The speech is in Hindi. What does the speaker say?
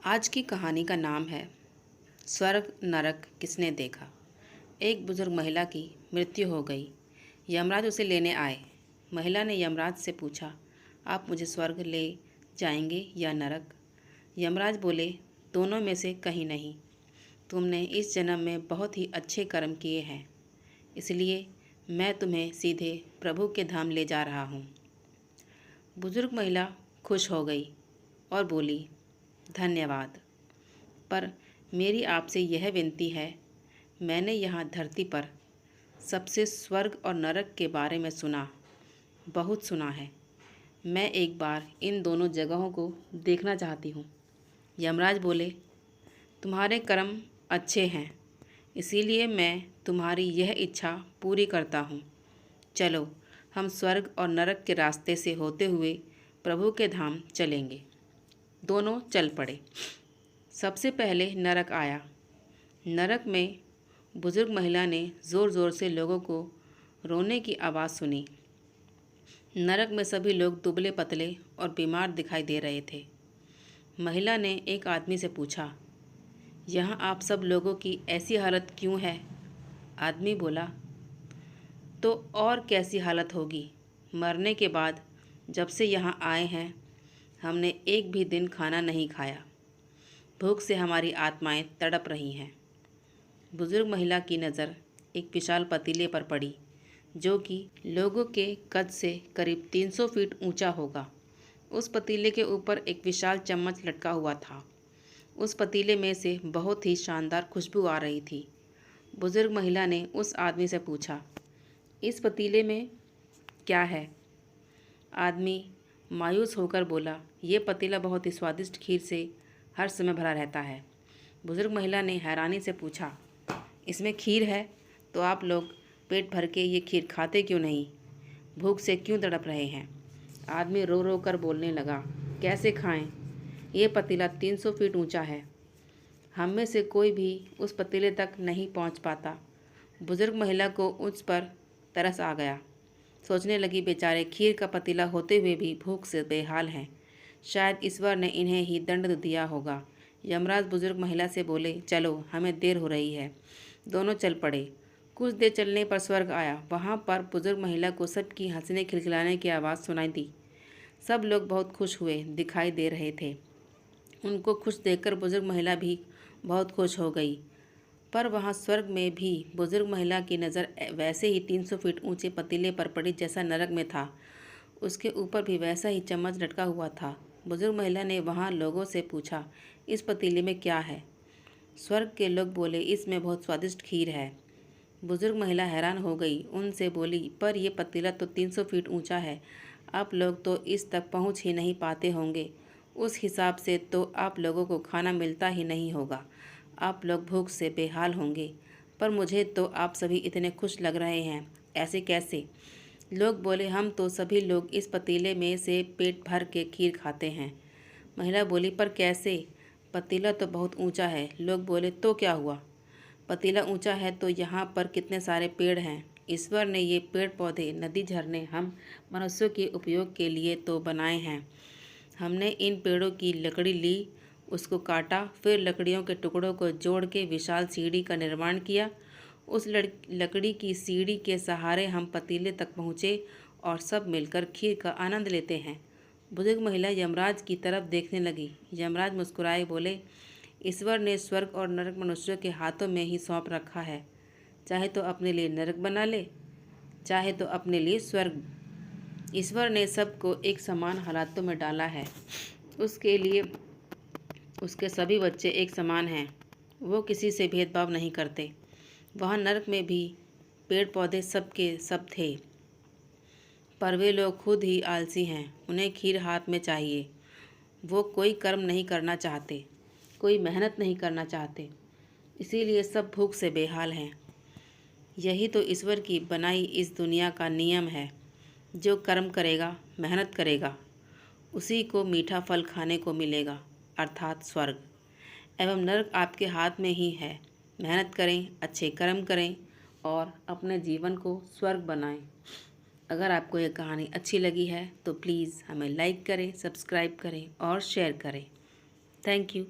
आज की कहानी का नाम है स्वर्ग नरक किसने देखा। एक बुजुर्ग महिला की मृत्यु हो गई। यमराज उसे लेने आए। महिला ने यमराज से पूछा, आप मुझे स्वर्ग ले जाएंगे या नरक। यमराज बोले, दोनों में से कहीं नहीं। तुमने इस जन्म में बहुत ही अच्छे कर्म किए हैं, इसलिए मैं तुम्हें सीधे प्रभु के धाम ले जा रहा हूँ। बुजुर्ग महिला खुश हो गई और बोली, धन्यवाद, पर मेरी आपसे यह विनती है, मैंने यहाँ धरती पर सबसे स्वर्ग और नरक के बारे में सुना, बहुत सुना है। मैं एक बार इन दोनों जगहों को देखना चाहती हूँ। यमराज बोले, तुम्हारे कर्म अच्छे हैं, इसीलिए मैं तुम्हारी यह इच्छा पूरी करता हूँ। चलो, हम स्वर्ग और नरक के रास्ते से होते हुए प्रभु के धाम चलेंगे। दोनों चल पड़े। सबसे पहले नरक आया। नरक में बुजुर्ग महिला ने ज़ोर ज़ोर से लोगों को रोने की आवाज़ सुनी। नरक में सभी लोग दुबले पतले और बीमार दिखाई दे रहे थे। महिला ने एक आदमी से पूछा, यहाँ आप सब लोगों की ऐसी हालत क्यों है? आदमी बोला, तो और कैसी हालत होगी? मरने के बाद जब से यहाँ आए हैं, हमने एक भी दिन खाना नहीं खाया। भूख से हमारी आत्माएं तड़प रही हैं। बुजुर्ग महिला की नज़र एक विशाल पतीले पर पड़ी, जो कि लोगों के कद से करीब 300 फीट ऊंचा होगा। उस पतीले के ऊपर एक विशाल चम्मच लटका हुआ था। उस पतीले में से बहुत ही शानदार खुशबू आ रही थी। बुजुर्ग महिला ने उस आदमी से पूछा, इस पतीले में क्या है? आदमी मायूस होकर बोला, ये पतीला बहुत ही स्वादिष्ट खीर से हर समय भरा रहता है। बुजुर्ग महिला ने हैरानी से पूछा, इसमें खीर है तो आप लोग पेट भर के ये खीर खाते क्यों नहीं? भूख से क्यों तड़प रहे हैं? आदमी रो रो कर बोलने लगा, कैसे खाएं? ये पतीला 300 फीट ऊंचा है, हम में से कोई भी उस पतीले तक नहीं पहुंच पाता। बुजुर्ग महिला को उस पर तरस आ गया। सोचने लगी, बेचारे खीर का पतीला होते हुए भी भूख से बेहाल हैं। शायद ईश्वर ने इन्हें ही दंड दिया होगा। यमराज बुजुर्ग महिला से बोले, चलो, हमें देर हो रही है। दोनों चल पड़े। कुछ देर चलने पर स्वर्ग आया। वहाँ पर बुजुर्ग महिला को सबकी हंसने खिलखिलाने की आवाज़ सुनाई दी। सब लोग बहुत खुश हुए दिखाई दे रहे थे। उनको खुश देखकर बुजुर्ग महिला भी बहुत खुश हो गई। पर वहाँ स्वर्ग में भी बुजुर्ग महिला की नज़र वैसे ही 300 फीट ऊंचे पतीले पर पड़ी जैसा नरक में था। उसके ऊपर भी वैसा ही चम्मच लटका हुआ था। बुजुर्ग महिला ने वहाँ लोगों से पूछा, इस पतीले में क्या है? स्वर्ग के लोग बोले, इसमें बहुत स्वादिष्ट खीर है। बुजुर्ग महिला हैरान हो गई, उनसे बोली, पर यह पतीला तो 300 फीट ऊंचा है, आप लोग तो इस तक पहुंच ही नहीं पाते होंगे। उस हिसाब से तो आप लोगों को खाना मिलता ही नहीं होगा, आप लोग भूख से बेहाल होंगे। पर मुझे तो आप सभी इतने खुश लग रहे हैं, ऐसे कैसे? लोग बोले, हम तो सभी लोग इस पतीले में से पेट भर के खीर खाते हैं। महिला बोली, पर कैसे? पतीला तो बहुत ऊंचा है। लोग बोले, तो क्या हुआ? पतीला ऊंचा है तो यहाँ पर कितने सारे पेड़ हैं। ईश्वर ने ये पेड़ पौधे, नदी, झरने हम मनुष्यों के उपयोग के लिए तो बनाए हैं। हमने इन पेड़ों की लकड़ी ली, उसको काटा, फिर लकड़ियों के टुकड़ों को जोड़ के विशाल सीढ़ी का निर्माण किया। उस लकड़ी की सीढ़ी के सहारे हम पतीले तक पहुँचे और सब मिलकर खीर का आनंद लेते हैं। बुजुर्ग महिला यमराज की तरफ देखने लगी। यमराज मुस्कुराए बोले, ईश्वर ने स्वर्ग और नरक मनुष्यों के हाथों में ही सौंप रखा है। चाहे तो अपने लिए नरक बना ले, चाहे तो अपने लिए स्वर्ग। ईश्वर ने सबको एक समान हालातों में डाला है। उसके लिए उसके सभी बच्चे एक समान हैं। वो किसी से भेदभाव नहीं करते। वहाँ नरक में भी पेड़ पौधे सबके सब थे, पर वे लोग खुद ही आलसी हैं। उन्हें खीर हाथ में चाहिए। वो कोई कर्म नहीं करना चाहते, कोई मेहनत नहीं करना चाहते, इसीलिए सब भूख से बेहाल हैं। यही तो ईश्वर की बनाई इस दुनिया का नियम है। जो कर्म करेगा, मेहनत करेगा, उसी को मीठा फल खाने को मिलेगा, अर्थात स्वर्ग। एवं नरक आपके हाथ में ही है। मेहनत करें, अच्छे कर्म करें और अपने जीवन को स्वर्ग बनाएं। अगर आपको यह कहानी अच्छी लगी है तो प्लीज़ हमें लाइक करें, सब्सक्राइब करें और शेयर करें। Thank you.